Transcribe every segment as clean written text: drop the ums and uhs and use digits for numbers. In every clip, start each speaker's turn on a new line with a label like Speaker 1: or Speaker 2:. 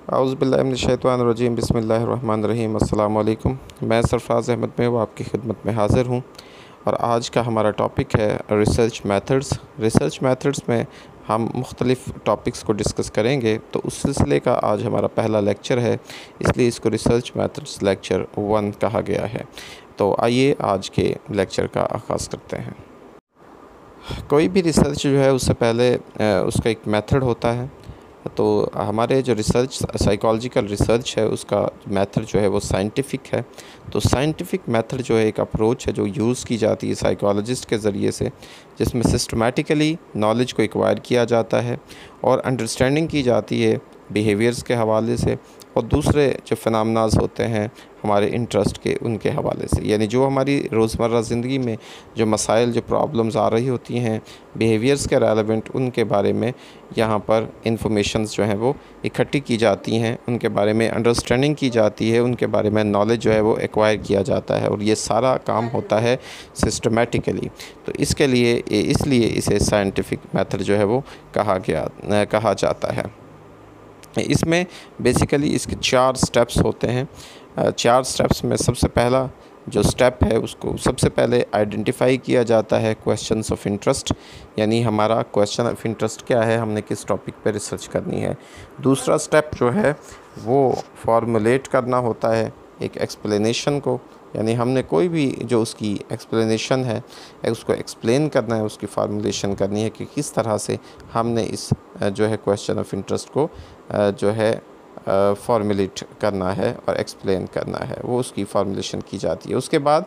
Speaker 1: औज़ुबिल्लाहिमिनश्शैतानिर्रजीम बिस्मिल्लाहिर्रहमानिर्रहीम अस्सलाम वालेकुम। मैं सरफराज अहमद में वो आपकी खिदमत में हाज़िर हूँ और आज का हमारा टॉपिक है रिसर्च मेथड्स। रिसर्च मेथड्स में हम मुख्तलिफ़ टॉपिक्स को डिस्कस करेंगे, तो उस सिलसिले का आज हमारा पहला लेक्चर है, इसलिए इसको रिसर्च मेथड्स लेक्चर 1 कहा गया है। तो आइए आज के लेक्चर का आगाज़ करते हैं। कोई भी रिसर्च जो है उससे पहले उसका एक मेथड होता है। तो हमारे जो रिसर्च साइकोलॉजिकल रिसर्च है उसका मेथड जो है वो साइंटिफ़िक है। तो साइंटिफ़िक मेथड जो है एक अप्रोच है जो यूज़ की जाती है साइकोलॉजिस्ट के ज़रिए से, जिसमें सिस्टमैटिकली नॉलेज को एक्वायर किया जाता है और अंडरस्टैंडिंग की जाती है बिहेवियर्स के हवाले से और दूसरे जो फिनोमेनास होते हैं हमारे इंटरेस्ट के उनके हवाले से। यानी जो हमारी रोज़मर्रा ज़िंदगी में जो मसाइल जो प्रॉब्लम्स आ रही होती हैं बिहेवियर्स के रेलेवेंट, उनके बारे में यहाँ पर इंफॉर्मेशंस जो हैं वो इकट्ठी की जाती हैं, उनके बारे में अंडरस्टैंडिंग की जाती है, उनके बारे में नॉलेज जो है वो एक्वायर किया जाता है और ये सारा काम होता है सिस्टमैटिकली। तो इसके लिए इसलिए इसे साइंटिफ़िक मेथड जो है वो कहा जाता है। इसमें बेसिकली इसके 4 स्टेप्स होते हैं। 4 स्टेप्स में सबसे पहला जो स्टेप है उसको सबसे पहले आइडेंटिफाई किया जाता है क्वेश्चंस ऑफ इंटरेस्ट, यानी हमारा क्वेश्चन ऑफ इंटरेस्ट क्या है, हमने किस टॉपिक पे रिसर्च करनी है। दूसरा स्टेप जो है वो फॉर्मुलेट करना होता है एक एक्सप्लेनेशन को, यानी हमने कोई भी जो उसकी एक्सप्लेनेशन है उसको एक्सप्लेन करना है, उसकी फार्मूलेशन करनी है कि किस तरह से हमने इस जो है क्वेश्चन ऑफ इंटरेस्ट को जो है फॉर्मुलेट करना है और एक्सप्लेन करना है, वो उसकी फार्मूलेशन की जाती है। उसके बाद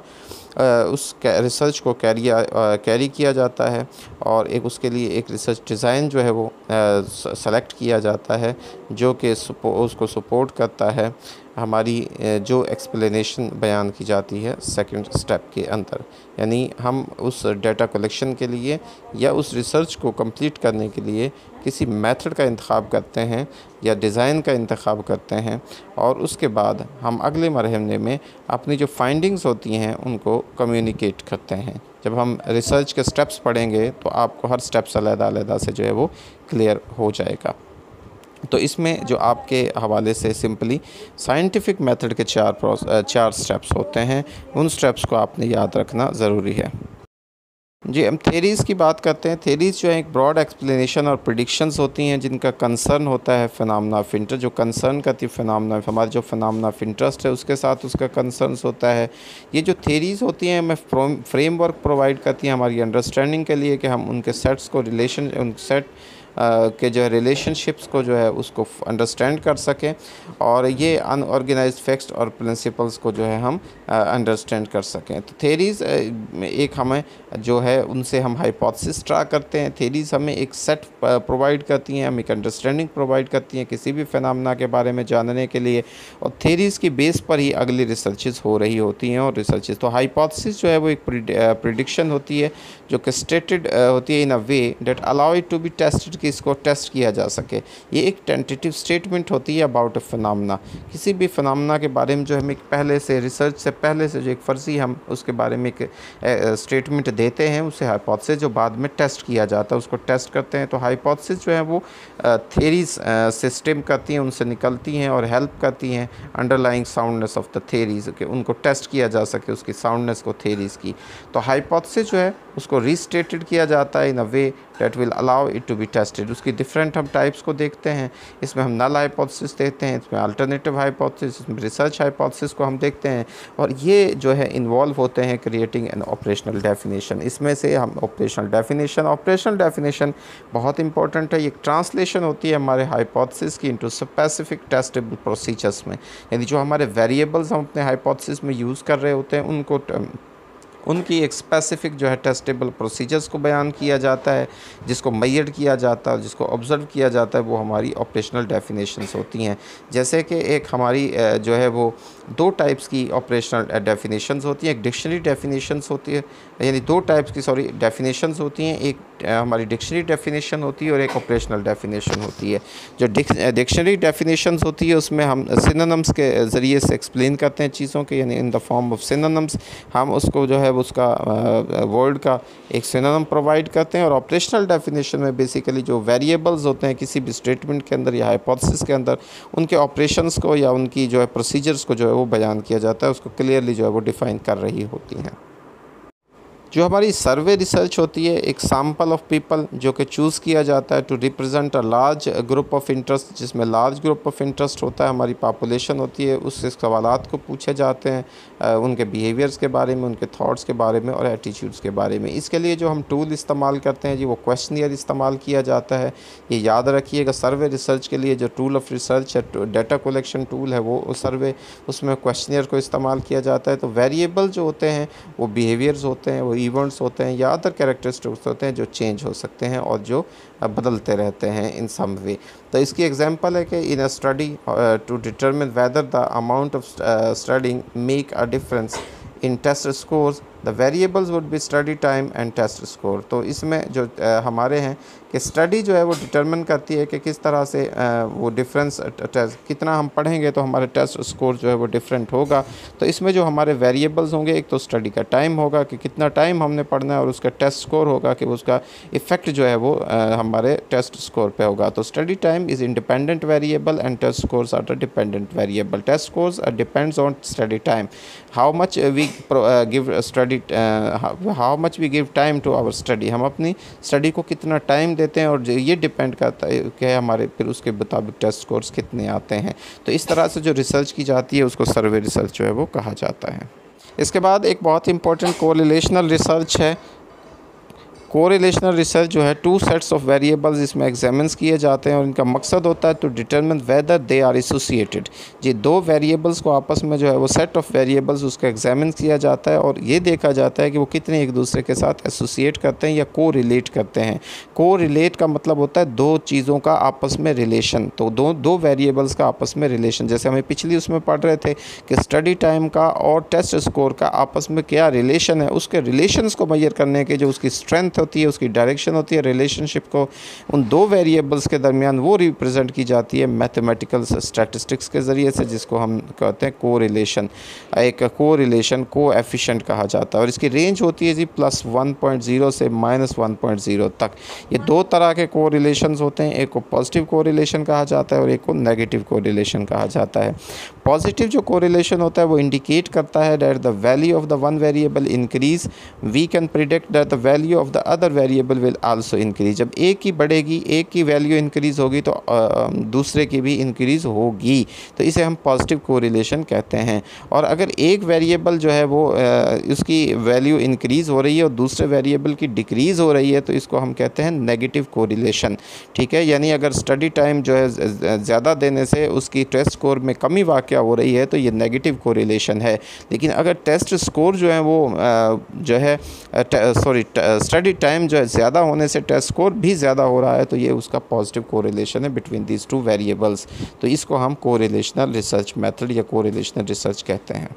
Speaker 1: उस रिसर्च को कैरी किया जाता है और उसके लिए एक रिसर्च डिज़ाइन जो है वो सेलेक्ट किया जाता है जो कि उसको सपोर्ट करता है हमारी जो एक्सप्लेनेशन बयान की जाती है सेकंड स्टेप के अंदर। यानी हम उस डेटा कलेक्शन के लिए या उस रिसर्च को कंप्लीट करने के लिए किसी मेथड का इंतखाब करते हैं या डिज़ाइन का इंतखाब करते हैं और उसके बाद हम अगले मरहले में अपनी जो फाइंडिंग्स होती हैं उनको कम्युनिकेट करते हैं। जब हम रिसर्च के स्टेप्स पढ़ेंगे तो आपको हर स्टेप्स अलग-अलग से जो है वो क्लियर हो जाएगा। तो इसमें जो आपके हवाले से सिंपली साइंटिफ़िक मेथड के 4 स्टेप्स होते हैं, उन स्टेप्स को आपने याद रखना ज़रूरी है। जी, हम थेरीज़ की बात करते हैं। थेरीज़ जो है एक ब्रॉड एक्सप्लेनेशन और प्रेडिक्शंस होती हैं जिनका कंसर्न होता है फिनोमेना ऑफ इंटरेस्ट, जो कंसर्न करती है फिनोमेना, हमारे जो फिनोमेना ऑफ इंटरेस्ट है उसके साथ उसका कंसर्न्स होता है। ये जो थेरीज़ होती हैं हमें फ्रेमवर्क प्रोवाइड करती हैं हमारी अंडरस्टैंडिंग के लिए कि हम उनके सेट्स को उन सेट के जो है रिलेशनशिप्स को जो है उसको अंडरस्टैंड कर सकें और ये अनऑर्गेनाइज्ड फैक्ट्स और प्रिंसिपल्स को जो है हम अंडरस्टैंड कर सकें। तो थेरीज़ एक हमें जो है उनसे हम हाइपोथेसिस ड्रा करते हैं। थेरीज़ हमें एक सेट प्रोवाइड करती हैं, हम एक अंडरस्टैंडिंग प्रोवाइड करती हैं किसी भी फिनोमेना के बारे में जानने के लिए और थेरीज़ की बेस पर ही अगली रिसर्चेस हो रही होती हैं और रिसर्चेस। तो हाइपोथेसिस जो है वो एक प्रिडिक्शन होती है जो कि स्टेटेड होती है in a way that allow it to be tested, कि इसको टेस्ट किया जा सके। ये एक टेंटेटिव स्टेटमेंट होती है अबाउट अ फिनोमेना। किसी भी फिनोमेना के बारे में जो हम एक पहले से रिसर्च से पहले से जो एक फ़र्ज़ी हम उसके बारे में एक स्टेटमेंट देते हैं, उसे हाइपोथेसिस जो बाद में टेस्ट किया जाता है उसको टेस्ट करते हैं। तो हाइपोथेसिस जो है वो थेरीज़ सिस्टम करती हैं, उनसे निकलती हैं और हेल्प करती हैं underlying soundness of the theories, कि उनको टेस्ट किया जा सके उसकी साउंडनेस को थेरीज़ की। तो हाइपोथेसिस जो है उसको रीस्टेटेड किया जाता है in a way that will allow it to be tested. उसकी डिफरेंट हम टाइप्स को देखते हैं, इसमें हम नल हाइपोथेसिस देखते हैं, इसमें अल्टरनेटिव हाइपोथेसिस, इसमें रिसर्च हाइपोथेसिस को हम देखते हैं और ये जो है इन्वॉल्व होते हैं क्रिएटिंग एन ऑपरेशनल डेफिनेशन। इसमें से हम ऑपरेशनल डेफिनेशन बहुत इंपॉर्टेंट है। ये ट्रांसलेशन होती है हमारे हाइपोथेसिस की इनटू स्पेसिफिक टेस्टेबल प्रोसीजर्स में, यानी जो हमारे वेरिएबल्स हम अपने हाइपोथेसिस में यूज़ कर रहे होते हैं उनकी एक स्पेसिफ़िक जो है टेस्टेबल प्रोसीजर्स को बयान किया जाता है, जिसको मेजर किया जाता है, जिसको ऑब्ज़र्व किया जाता है, वो हमारी ऑपरेशनल डेफिनेशंस होती हैं। जैसे कि एक हमारी जो है वो 2 टाइप्स की ऑपरेशनल डेफिनेशंस होती हैं। एक डिक्शनरी डेफिनेशंस होती है, यानी 2 टाइप्स की डेफिनेशंस होती हैं। एक हमारी डिक्शनरी डेफिनेशन होती है और एक ऑपरेशनल डेफिनेशन होती है। जो डिक्शनरी डेफिनेशंस होती है उसमें हम सिनोनिम्स के ज़रिए से एक्सप्लेन करते हैं चीज़ों के, यानी in the form of synonyms हम उसको जो है है वो उसका वर्ड का एक सिनोनिम प्रोवाइड करते हैं। और ऑपरेशनल डेफिनेशन में बेसिकली जो वेरिएबल्स होते हैं किसी भी स्टेटमेंट के अंदर या हाइपोथेसिस के अंदर, उनके ऑपरेशंस को या उनकी जो है प्रोसीजर्स को जो है वो बयान किया जाता है, उसको क्लियरली जो है वो डिफ़ाइन कर रही होती हैं। जो हमारी सर्वे रिसर्च होती है, एक सैम्पल ऑफ पीपल जो कि चूज़ किया जाता है to represent a large group of interest, जिसमें लार्ज ग्रुप ऑफ इंटरेस्ट होता है, हमारी पॉपुलेशन होती है, उससे सवालात को पूछे जाते हैं उनके बिहेवियर्स के बारे में, उनके थॉट्स के बारे में और एटीट्यूड्स के बारे में। इसके लिए जो हम टूल इस्तेमाल करते हैं जी वो क्वेश्चनियर इस्तेमाल किया जाता है। ये याद रखिएगा, सर्वे रिसर्च के लिए जो टूल ऑफ रिसर्च है, डाटा कलेक्शन टूल है, वो सर्वे, उसमें क्वेश्चनियर को इस्तेमाल किया जाता है। तो वेरिएबल जो होते हैं वो बिहेवियर्स होते हैं, वो इवेंट्स होते हैं या अदर कैरेक्टरिस्टिक्स होते हैं जो चेंज हो सकते हैं और जो बदलते रहते हैं इन सम वे। तो इसकी एग्जांपल है कि in a study to determine whether the amount of studying make a difference in test scores, the variables would be study time and test score. तो इसमें जो हमारे हैं कि स्टडी जो है वो डिटरमिन करती है कि किस तरह से वो डिफरेंस कितना हम पढ़ेंगे तो हमारे टेस्ट स्कोर जो है वो डिफरेंट होगा। तो इसमें जो हमारे वेरिएबल्स होंगे, एक तो स्टडी का टाइम होगा कि कितना टाइम हमने पढ़ना है, और उसका टेस्ट स्कोर होगा कि उसका इफ़ेक्ट जो है वो हमारे टेस्ट स्कोर पे होगा। तो study time is independent variable and test scores are the dependent variable. Test scores depends on study time, how much we give study, how much we give time to our study, हम अपनी study को कितना time देते हैं और ये depend करता है कि हमारे फिर उसके मुताबिक टेस्ट स्कोर्स कितने आते हैं। तो इस तरह से जो रिसर्च की जाती है उसको सर्वे रिसर्च जो है वो कहा जाता है। इसके बाद एक बहुत इंपॉर्टेंट कोरिलेशनल रिसर्च है। कोरिलेशनल रिसर्च जो है टू सेट्स ऑफ वेरिएबल्स इसमें एग्जामिन्स किए जाते हैं और इनका मकसद होता है to determine whether they are associated. जी दो वेरिएबल्स को आपस में जो है वो सेट ऑफ वेरिएबल्स उसका एग्जामिन किया जाता है और ये देखा जाता है कि वो कितने एक दूसरे के साथ एसोसिएट करते हैं या को रिलेट करते हैं। को रिलेट का मतलब होता है दो चीज़ों का आपस में रिलेशन, तो दो वेरिएबल्स का आपस में रिलेशन। जैसे हमें पिछली उसमें पढ़ रहे थे कि स्टडी टाइम का और टेस्ट स्कोर का आपस में क्या रिलेशन है, उसके रिलेशंस को मेजर करने के जो उसकी स्ट्रेंथ होती है, उसकी डायरेक्शन होती है, रिलेशनशिप को उन दो वेरिएबल्स के दरमियान वो रिप्रेजेंट की जाती है मैथमेटिकल स्टैटिस्टिक्स के ज़रिए से, जिसको हम कहते हैं को रिलेशन। एक को रिलेशन को एफिशिएंट कहा जाता है और इसकी रेंज होती है जी +1.0 से -1.0 तक। ये दो तरह के को रिलेशंस होते हैं, एक को पॉजिटिव को रिलेशन कहा जाता है और एक को नेगेटिव को रिलेशन कहा जाता है। पॉजिटिव जो को रिलेशन होता है वो इंडिकेट करता है that the value of the one variable increase, we can predict that the value of the other variable will also increase. जब एक की बढ़ेगी, एक की वैल्यू इंक्रीज़ होगी तो दूसरे की भी इंक्रीज़ होगी, तो इसे हम पॉजिटिव कोरिलेशन कहते हैं। और अगर एक वेरिएबल जो है वो उसकी वैल्यू इंक्रीज़ हो रही है और दूसरे वेरिएबल की डिक्रीज़ हो रही है तो इसको हम कहते हैं नेगेटिव कोरिलेशन। ठीक है, यानी अगर स्टडी टाइम जो है ज़्यादा देने से उसकी टेस्ट स्कोर में कमी वाक़या हो रही है तो ये नेगेटिव कोरिलेशन है। लेकिन अगर टेस्ट स्कोर जो है वो जो है स्टडी टाइम जो है ज़्यादा होने से टेस्ट स्कोर भी ज़्यादा हो रहा है तो ये उसका पॉजिटिव कोरिलेशन है बिटवीन दीज टू वेरिएबल्स। तो इसको हम कोरिलेशनल रिसर्च मेथड या कोरिलेशनल रिसर्च कहते हैं।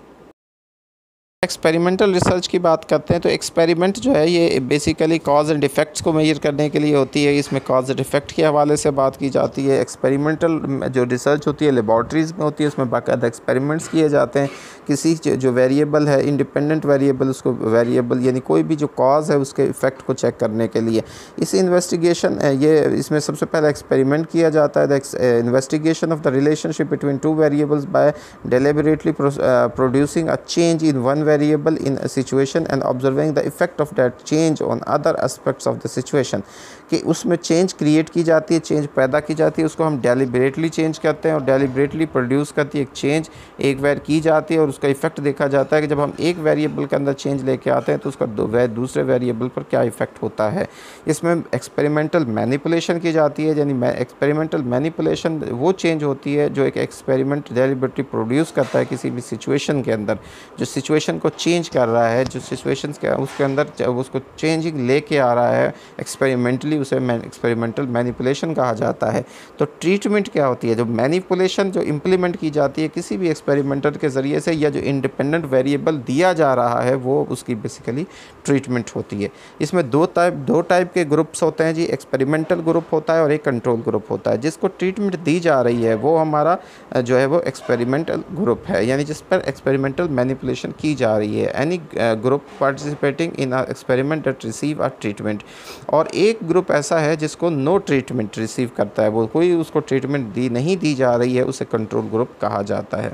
Speaker 1: एक्सपेरिमेंटल रिसर्च की बात करते हैं तो एक्सपेरिमेंट जो है ये बेसिकली कॉज एंड इफ़ेक्ट्स को मेजर करने के लिए होती है। इसमें कॉज एंड इफ़ेक्ट के हवाले से बात की जाती है। एक्सपेरिमेंटल जो रिसर्च होती है लेबॉर्ट्रीज़ में होती है, उसमें बाकायदा एक्सपेरिमेंट्स किए जाते हैं। किसी जो वेरिएबल है इंडिपेंडेंट वेरिएबल, उसको वेरिएबल यानी कोई भी जो कॉज है उसके इफ़ेक्ट को चेक करने के लिए इस इन्वेस्टिगेशन ये इसमें सबसे पहले एक्सपेरिमेंट किया जाता है। The investigation of the relationship between two variables by deliberately producing a change in one variable in a situation and observing the effect of that change on other aspects of the situation। कि उसमें change create की जाती है, change पैदा की जाती है, उसको हम डेलिबरेटली चेंज करते हैं और डेलिबरेटली प्रोड्यूस करती है एक चेंज एक वेर की जाती है और उसका इफेक्ट देखा जाता है कि जब हम एक वेरिएबल के अंदर चेंज लेके आते हैं तो उसका दूसरे वेरिएबल पर क्या इफेक्ट होता है। इसमें एक्सपेरिमेंटल मैनिपुलेशन की जाती है, यानी एक्सपेरिमेंटल मैनिपुलेशन वो चेंज होती है जो एक एक्सपेरिमेंट डेलिबरेटली प्रोड्यूस करता है किसी भी सिचुएशन के अंदर, जो सिचुएशन को चेंज कर रहा है, जो सिचुएशंस के उसके अंदर उसको चेंजिंग लेके आ रहा है एक्सपेरिमेंटली, उसे एक्सपेरिमेंटल मैनिपुलेशन कहा जाता है। तो ट्रीटमेंट क्या होती है, जो मैनिपुलेशन जो इम्प्लीमेंट की जाती है किसी भी एक्सपेरिमेंटर के ज़रिए से या जो इंडिपेंडेंट वेरिएबल दिया जा रहा है वो उसकी बेसिकली ट्रीटमेंट होती है। इसमें दो टाइप के ग्रुप्स होते हैं जी, एक्सपेरिमेंटल ग्रुप होता है और एक कंट्रोल ग्रुप होता है। जिसको ट्रीटमेंट दी जा रही है वो हमारा जो है वो एक्सपेरिमेंटल ग्रुप है, यानी जिस पर एक्सपेरिमेंटल मैनिपुलेशन की जा रही है, any group participating in experiment that receive a treatment, और एक ग्रुप ऐसा है जिसको नो ट्रीटमेंट रिसीव करता है, वो कोई उसको ट्रीटमेंट नहीं दी जा रही है, उसे कंट्रोल ग्रुप कहा जाता है।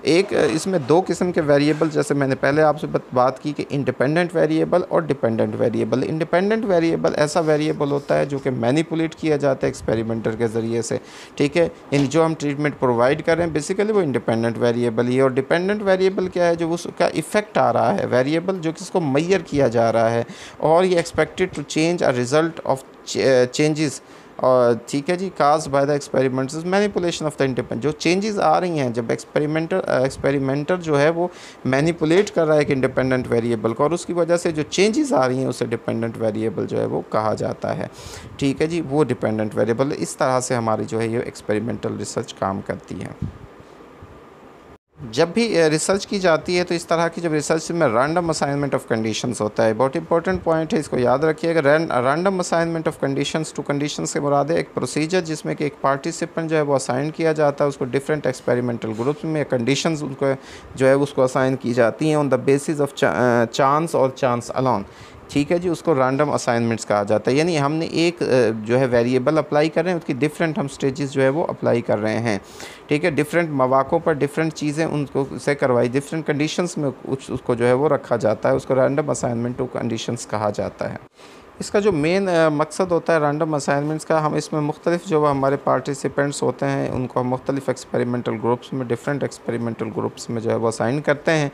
Speaker 1: एक इसमें दो किस्म के वेरिएबल, जैसे मैंने पहले आपसे बात की कि इंडिपेंडेंट वेरिएबल और डिपेंडेंट वेरिएबल। इंडिपेंडेंट वेरिएबल ऐसा वेरिएबल होता है जो कि मैनिपुलेट किया जाता है एक्सपेरिमेंटर के ज़रिए से, ठीक है, इन जो हम ट्रीटमेंट प्रोवाइड कर रहे हैं बेसिकली वो इंडिपेंडेंट वेरिएबल ही है। और डिपेंडेंट वेरिएबल क्या है, जो उसका इफेक्ट आ रहा है, वेरिएबल जो किसको मैयर किया जा रहा है, और ये expected to change a result of changes, और ठीक है जी, cause by the experiment's manipulation of the independent, जो चेंजेस आ रही हैं जब एक्सपेरिमेंटर जो है वो मैनिपुलेट कर रहा है एक इंडिपेंडेंट वेरिएबल को, और उसकी वजह से जो चेंजेस आ रही हैं उसे डिपेंडेंट वेरिएबल जो है वो कहा जाता है, ठीक है जी, वो डिपेंडेंट वेरिएबल। इस तरह से हमारी जो है ये एक्सपेरिमेंटल रिसर्च काम करती है। जब भी रिसर्च की जाती है तो इस तरह की जब रिसर्च में रैंडम असाइनमेंट ऑफ कंडीशंस होता है, बहुत इंपॉर्टेंट पॉइंट है, इसको याद रखिएगा। Random assignment of conditions to conditions से मुराद है एक प्रोसीजर जिसमें कि एक पार्टिसिपेंट जो है वो असाइन किया जाता है, उसको डिफरेंट एक्सपेरिमेंटल ग्रुप्स में कंडीशंस उनको जो है उसको असाइन की जाती हैं on the basis of chance और चांस अलोन, ठीक है जी, उसको रैंडम असाइनमेंट्स कहा जाता है। यानी हमने एक जो है वेरिएबल अप्लाई कर रहे हैं, उसकी डिफरेंट हम स्टेजेस जो है वो अप्लाई कर रहे हैं, ठीक है, डिफरेंट मौक़ों पर डिफरेंट चीज़ें उनको से करवाई, डिफरेंट कंडीशंस में उसको जो है वो रखा जाता है, उसको रैंडम असाइनमेंट टू कंडीशंस कहा जाता है। इसका जो मेन मकसद होता है रैंडम असाइनमेंट्स का, हम इसमें मुख्तलिफ जो हमारे पार्टिसिपेंट्स होते हैं उनको हम मुख्तलिफ एक्सपेरिमेंटल ग्रुप्स में, डिफरेंट एक्सपेरिमेंटल ग्रुप्स में जो है वो असाइन करते हैं,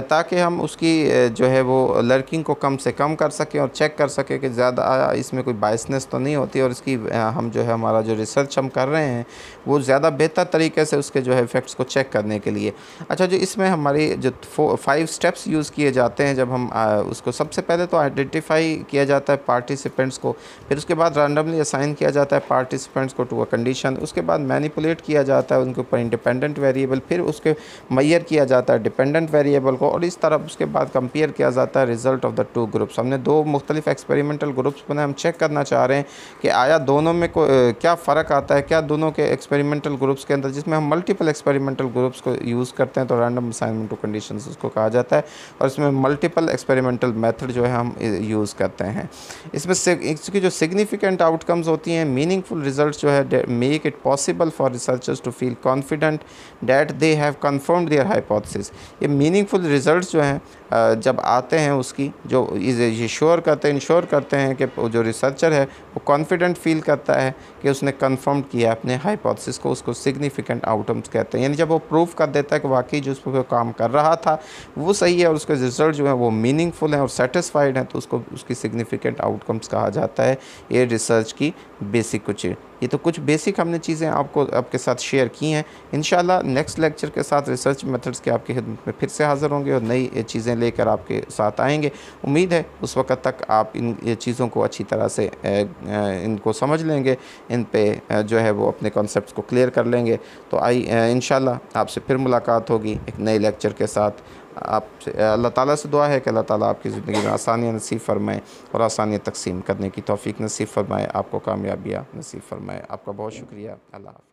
Speaker 1: ताकि हम उसकी जो है वो लर्निंग को कम से कम कर सकें और चेक कर सकें कि ज़्यादा इसमें कोई बायसनेस तो नहीं होती, और इसकी हम जो है हमारा जो रिसर्च हम कर रहे हैं वो ज़्यादा बेहतर तरीके से उसके जो है इफ़ेक्ट्स को चेक करने के लिए। अच्छा, जो इसमें हमारी जो 5 स्टेप्स यूज़ किए जाते हैं, जब हम उसको सबसे पहले तो आइडेंटिफाई किया जाता है पार्टिसिपेंट्स को, फिर उसके बाद रैंडमली असाइन किया जाता है पार्टिसिपेंट्स को टू अ कंडीशन, उसके बाद मैनिपुलेट किया जाता है उनके ऊपर इंडिपेंडेंट वेरिएबल, फिर उसके मैयर किया जाता है डिपेंडेंट वेरिएबल को, और इस तरह उसके बाद कंपेयर किया जाता है रिजल्ट ऑफ द 2 ग्रुप्स। हमने 2 मुख्तलिफ एक्सपेरिमेंटल ग्रुप्स बनाए, हम चेक करना चाह रहे हैं कि आया दोनों में क्या फ़र्क आता है, क्या दोनों के एक्सपेरिमेंटल ग्रुप्स के अंदर, जिसमें हम मल्टीपल एक्सपेरिमेंटल ग्रुप्स को यूज़ करते हैं तो रैंडम असाइनमेंट टू कंडीशंस उसको कहा जाता है, और इसमें मल्टीपल एक्सपेरिमेंटल मेथड जो है हम यूज़ करते हैं। इसमें से इसकी जो सिग्निफिकेंट आउटकम्स होती हैं, मीनिंगफुल रिजल्ट्स जो है, make it possible for researchers to feel confident that they have confirmed their hypothesis. ये मीनिंगफुल रिजल्ट्स जो हैं जब आते हैं उसकी जो ये इंश्योर करते हैं कि जो रिसर्चर है वो कॉन्फिडेंट फील करता है कि उसने कन्फर्म किया अपने हाइपोथेसिस को, उसको सिग्निफिकेंट आउटकम्स कहते हैं। यानी जब वो प्रूव कर देता है कि वाकई जो उस पर काम कर रहा था वो सही है और उसके रिजल्ट जो है वो मीनिंगफुल हैं और सेटिस्फाइड हैं, तो उसको उसकी सिग्निफिकेंट आउटकम्स कहा जाता है। ये रिसर्च की बेसिक ये तो कुछ बेसिक हमने चीज़ें आपके साथ शेयर की हैं। इंशाल्लाह नेक्स्ट लेक्चर के साथ रिसर्च मेथड्स के आपकी खिदमत में फिर से हाज़िर होंगे और नई चीज़ें लेकर आपके साथ आएंगे। उम्मीद है उस वक़्त तक आप इन चीज़ों को अच्छी तरह से इनको समझ लेंगे, इन पे जो है वो अपने कॉन्सेप्ट्स को क्लियर कर लेंगे। तो इंशाल्लाह आपसे फिर मुलाकात होगी एक नए लेक्चर के साथ। आपसे अल्लाह ताला से दुआ है कि अल्लाह ताला आपकी ज़िंदगी में आसानियाँ नसीब फरमाए और आसानियाँ तकसीम करने की तौफ़ीक नसीब फरमाए, आपको कामयाबियाँ नसीब फरमाए। आपका बहुत शुक्रिया। अल्लाह हाफ़िज़।